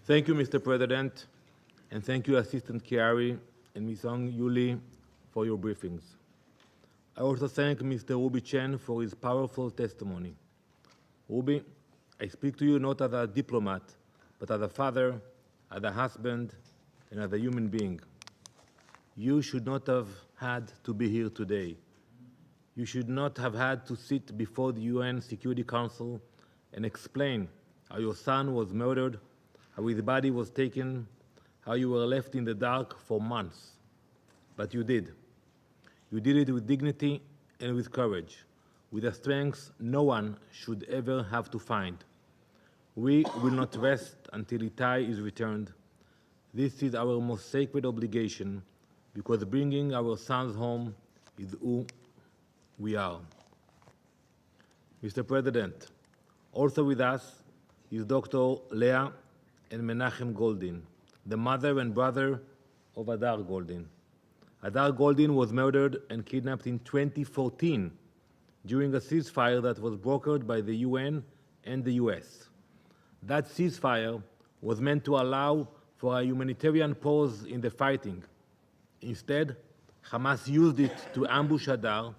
Thank you, Mr. President, and thank you, Assistant Chiari and Ms. Ong Yuli, for your briefings. I also thank Mr. Ruby Chen for his powerful testimony. Ruby, I speak to you not as a diplomat, but as a father, as a husband, and as a human being. You should not have had to be here today. You should not have had to sit before the UN Security Council and explain how your son was murdered, how his body was taken, how you were left in the dark for months. But you did. You did it with dignity and with courage, with a strength no one should ever have to find. We will not rest until Itai is returned. This is our most sacred obligation, because bringing our sons home is who we are. Mr. President, also with us is Dr. Leah and Menachem Goldin, the mother and brother of Adar Goldin. Adar Goldin was murdered and kidnapped in 2014 during a ceasefire that was brokered by the UN and the US. That ceasefire was meant to allow for a humanitarian pause in the fighting. Instead, Hamas used it to ambush Adar,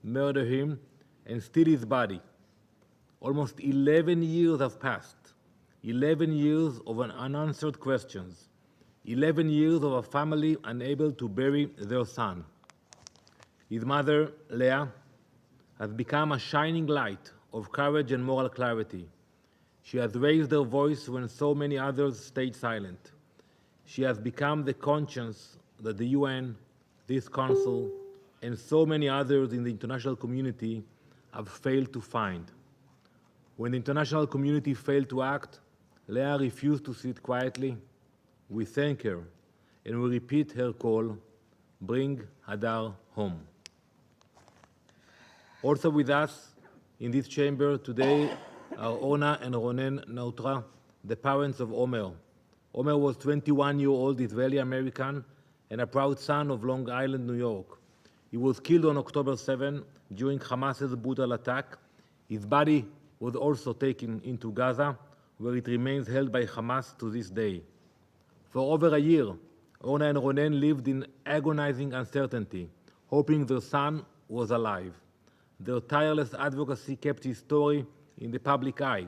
murder him, and steal his body. Almost 11 years have passed. 11 years of unanswered questions. 11 years of a family unable to bury their son. His mother, Leah, has become a shining light of courage and moral clarity. She has raised her voice when so many others stayed silent. She has become the conscience that the UN, this Council, and so many others in the international community have failed to find. When the international community failed to act, Leah refused to sit quietly. We thank her, and we repeat her call, bring Hadar home. Also with us in this chamber today are Ona and Ronen Nautra, the parents of Omer. Omer was 21-year-old Israeli-American and a proud son of Long Island, New York. He was killed on October 7 during Hamas's brutal attack. His body was also taken into Gaza, where it remains held by Hamas to this day. For over a year, Ona and Ronen lived in agonizing uncertainty, hoping their son was alive. Their tireless advocacy kept his story in the public eye.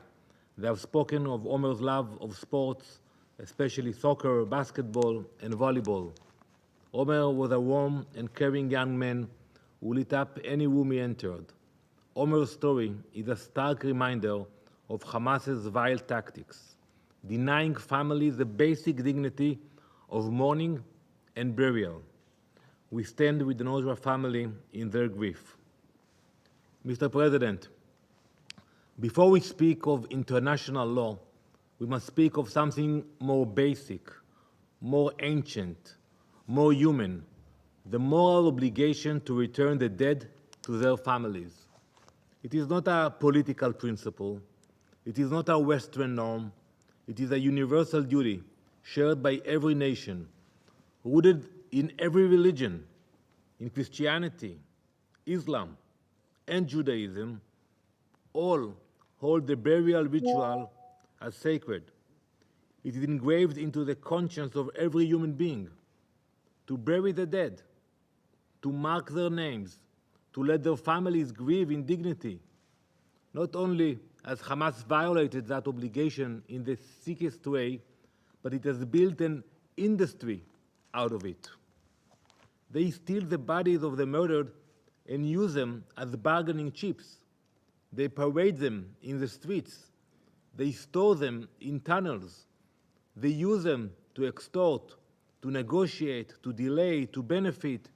They have spoken of Omer's love of sports, especially soccer, basketball, and volleyball. Omer was a warm and caring young man who lit up any room he entered. Omer's story is a stark reminder of Hamas's vile tactics, denying families the basic dignity of mourning and burial. We stand with the Nozra family in their grief. Mr. President, before we speak of international law, we must speak of something more basic, more ancient, more human, the moral obligation to return the dead to their families. It is not a political principle. It is not a Western norm. It is a universal duty shared by every nation, rooted in every religion, in Christianity, Islam, and Judaism. All hold the burial ritual as sacred. It is engraved into the conscience of every human being to bury the dead, to mark their names, to let their families grieve in dignity. Not only has Hamas violated that obligation in the sickest way, but it has built an industry out of it. They steal the bodies of the murdered and use them as bargaining chips. They parade them in the streets. They store them in tunnels. They use them to extort, to negotiate, to delay, to benefit.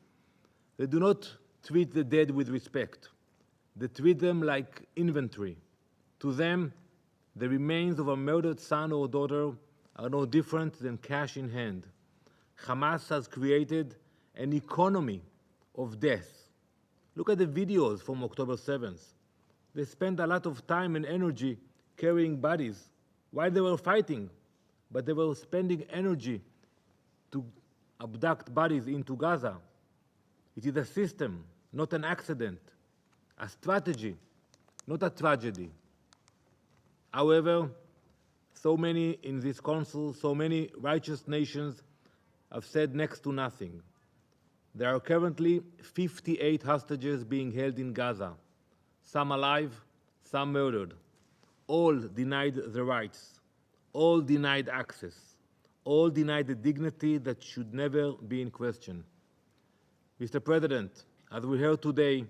They do not treat the dead with respect. They treat them like inventory. To them, the remains of a murdered son or daughter are no different than cash in hand. Hamas has created an economy of death. Look at the videos from October 7th. They spent a lot of time and energy carrying bodies while they were fighting, but they were spending energy to abduct bodies into Gaza. It is a system, not an accident, a strategy, not a tragedy. However, so many in this council, so many righteous nations have said next to nothing. There are currently 58 hostages being held in Gaza, some alive, some murdered, all denied the rights, all denied access, all denied the dignity that should never be in question. Mr. President, as we heard today,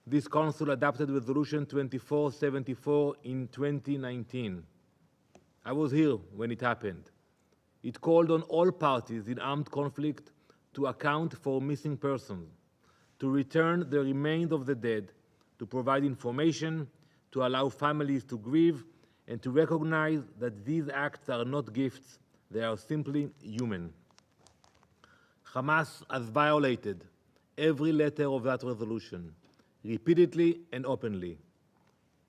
this Council adopted Resolution 2474 in 2019. I was here when it happened. It called on all parties in armed conflict to account for missing persons, to return the remains of the dead, to provide information, to allow families to grieve, and to recognize that these acts are not gifts, they are simply human. Hamas has violated every letter of that resolution, repeatedly and openly.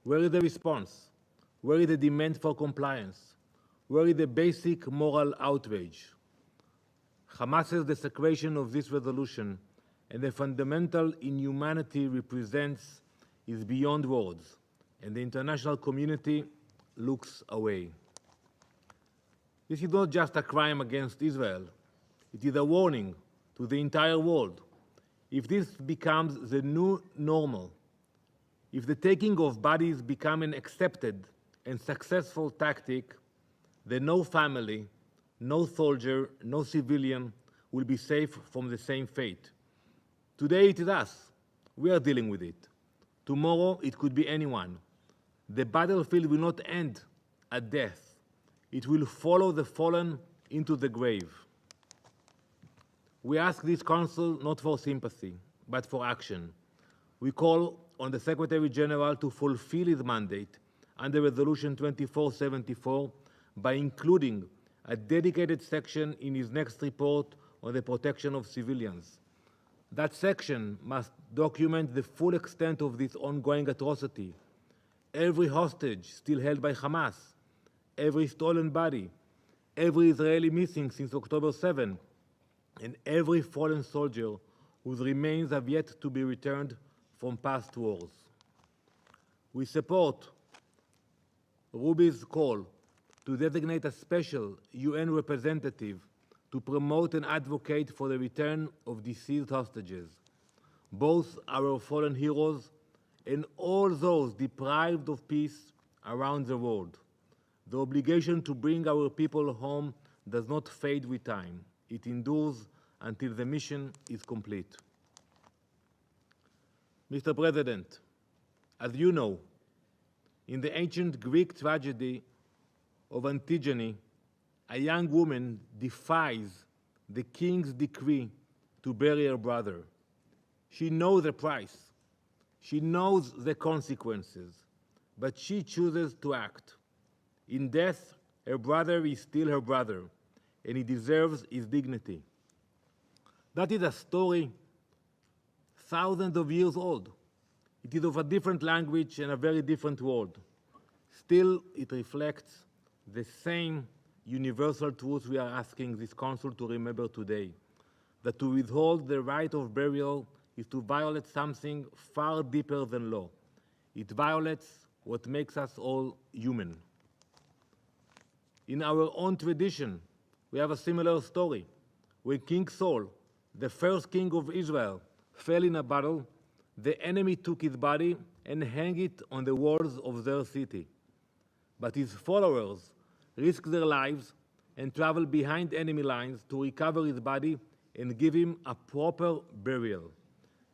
Where is the response? Where is the demand for compliance? Where is the basic moral outrage? Hamas's desecration of this resolution and the fundamental inhumanity represents is beyond words, and the international community looks away. This is not just a crime against Israel. It is a warning to the entire world. If this becomes the new normal, if the taking of bodies becomes an accepted and successful tactic, then no family, no soldier, no civilian will be safe from the same fate. Today it is us. We are dealing with it. Tomorrow it could be anyone. The battlefield will not end at death. It will follow the fallen into the grave. We ask this Council not for sympathy, but for action. We call on the Secretary General to fulfill his mandate under Resolution 2474 by including a dedicated section in his next report on the protection of civilians. That section must document the full extent of this ongoing atrocity. Every hostage still held by Hamas, every stolen body, every Israeli missing since October 7, and every fallen soldier whose remains have yet to be returned from past wars. We support Ruby's call to designate a special UN representative to promote and advocate for the return of deceased hostages, both our fallen heroes and all those deprived of peace around the world. The obligation to bring our people home does not fade with time. It endures until the mission is complete. Mr. President, as you know, in the ancient Greek tragedy of Antigone, a young woman defies the king's decree to bury her brother. She knows the price. She knows the consequences, but she chooses to act. In death, her brother is still her brother, and he deserves his dignity. That is a story thousands of years old. It is of a different language and a very different world. Still, it reflects the same universal truth we are asking this Council to remember today, that to withhold the right of burial is to violate something far deeper than law. It violates what makes us all human. In our own tradition, we have a similar story. When King Saul, the first king of Israel, fell in a battle, the enemy took his body and hung it on the walls of their city. But his followers risked their lives and traveled behind enemy lines to recover his body and give him a proper burial.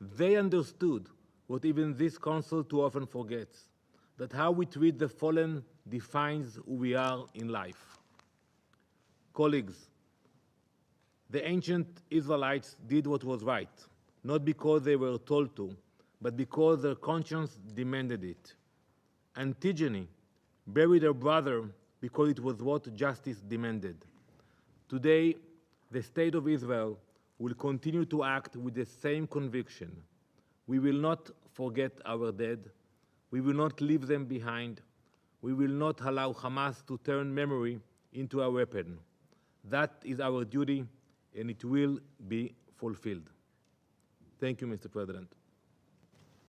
They understood what even this Council too often forgets, that how we treat the fallen defines who we are in life. Colleagues, the ancient Israelites did what was right, not because they were told to, but because their conscience demanded it. Antigone buried her brother because it was what justice demanded. Today, the State of Israel will continue to act with the same conviction. We will not forget our dead. We will not leave them behind. We will not allow Hamas to turn memory into a weapon. That is our duty, and it will be fulfilled. Thank you, Mr. President.